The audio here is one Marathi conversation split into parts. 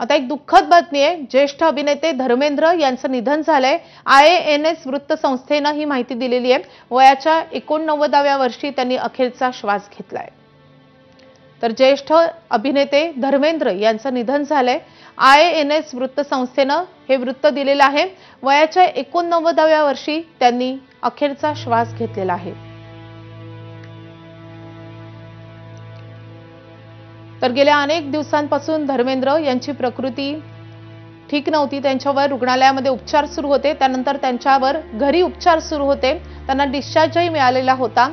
आता एक दुःखद बातमी आहे। ज्येष्ठ अभिनेते धर्मेंद्र यांचं निधन झालंय। IANS वृत्तसंस्थेनं ही माहिती दिलेली आहे। वयाच्या 89व्या वर्षी त्यांनी अखेरचा श्वास घेतलाय। तर ज्येष्ठ अभिनेते धर्मेंद्र यांचं निधन झालंय। IANS वृत्तसंस्थेनं हे वृत्त दिलेलं आहे। वयाच्या 89व्या वर्षी त्यांनी अखेरचा श्वास घेतलेला आहे। तर गेल्या अनेक दिवसांपासून धर्मेंद्र यांची प्रकृती ठीक नव्हती। त्यांच्यावर रुग्णालयामध्ये उपचार सुरू होते, त्यानंतर त्यांच्यावर घरी उपचार सुरू होते। त्यांना डिस्चार्जही मिळालेला होता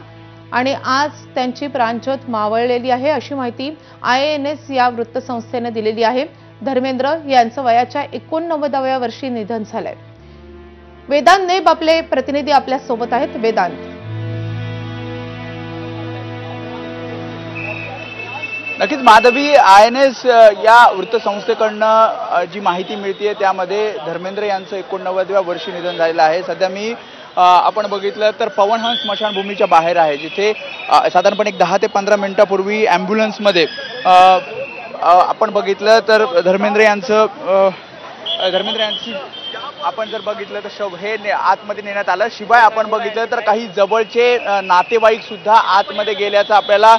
आणि आज त्यांची प्राणज्योत मावळलेली आहे, अशी माहिती IANS या वृत्तसंस्थेने दिलेली आहे। धर्मेंद्र यांचं वयाच्या 89व्या वर्षी निधन झालंय। वेदांत नेब आपले प्रतिनिधी आपल्या सोबत आहेत। वेदांत, नक्कीच माधवी, IANS या वृत्तसंस्थेकडनं जी माहिती मिळते त्यामध्ये धर्मेंद्र यांचं 89व्या वर्षी निधन झालेलं आहे। सध्या मी आपण बघितलं तर पवनहंस स्मशानभूमीच्या बाहेर आहे, जिथे साधारणपणे 10 ते 15 मिनिटांपूर्वी ॲम्ब्युलन्समध्ये आपण बघितलं तर धर्मेंद्र यांची आपण जर बघितलं तर शव हे आतमध्ये नेण्यात आलं। शिवाय आपण बघितलं तर काही जवळचे नातेवाईक सुद्धा आतमध्ये गेल्याचं आपल्याला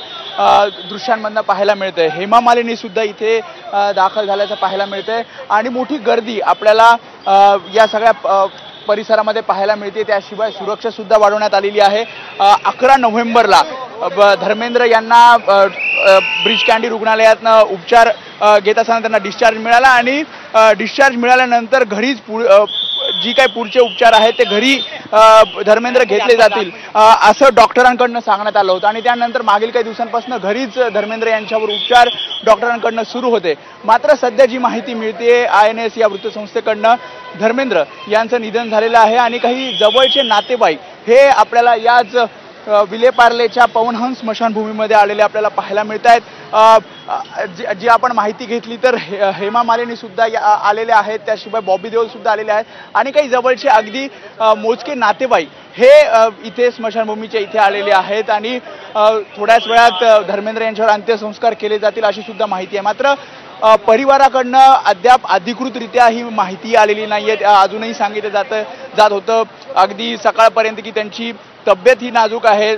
दृश्यांमधनं पाहायला मिळतंय। हेमा मालिनी सुद्धा इथे दाखल झाल्याचं पाहायला मिळतंय आणि मोठी गर्दी आपल्याला या सगळ्या परिसरामध्ये पाहायला मिळते। त्याशिवाय सुरक्षा सुद्धा वाढवण्यात आलेली आहे। 11 नोव्हेंबरला धर्मेंद्र यांना ब्रिज कँडी रुग्णालयातनं उपचार घेत असताना त्यांना डिस्चार्ज मिळाला आणि डिस्चार्ज मिळाल्यानंतर घरीच जी काही पुढचे उपचार आहेत ते घरी धर्मेंद्र घेतले जातील असं डॉक्टरांकडनं सांगण्यात आलं होतं आणि त्यानंतर मागील काही दिवसांपासून घरीच धर्मेंद्र यांच्यावर उपचार डॉक्टरांकडनं सुरू होते। मात्र सध्या जी माहिती मिळते IANS या वृत्तसंस्थेकडनं धर्मेंद्र यांचं निधन झालेलं आहे आणि काही जवळचे नातेवाईक हे आपल्याला याच विलेपार्लेच्या पवनहंस स्मशानभूमीमध्ये आलेले आपल्याला पाहायला मिळत आहेत। जी आपण माहिती घेतली तर हेमा मालिनी सुद्धा आलेले आहेत, त्याशिवाय बॉबी देओल सुद्धा आलेले आहेत आणि काही जवळचे अगदी मोजके नातेवाईक हे इथे स्मशानभूमीच्या इथे आलेले आहेत आणि थोड्याच वेळात धर्मेंद्र यांच्यावर अंत्यसंस्कार केले जातील अशी सुद्धा माहिती आहे। मात्र परिवाराकडनं अद्याप अधिकृतरित्या ही माहिती आलेली नाहीये। अजूनही सांगितलं जात होतं अगदी सकाळपर्यंत की त्यांची तब्येत ही नाजूक आहे।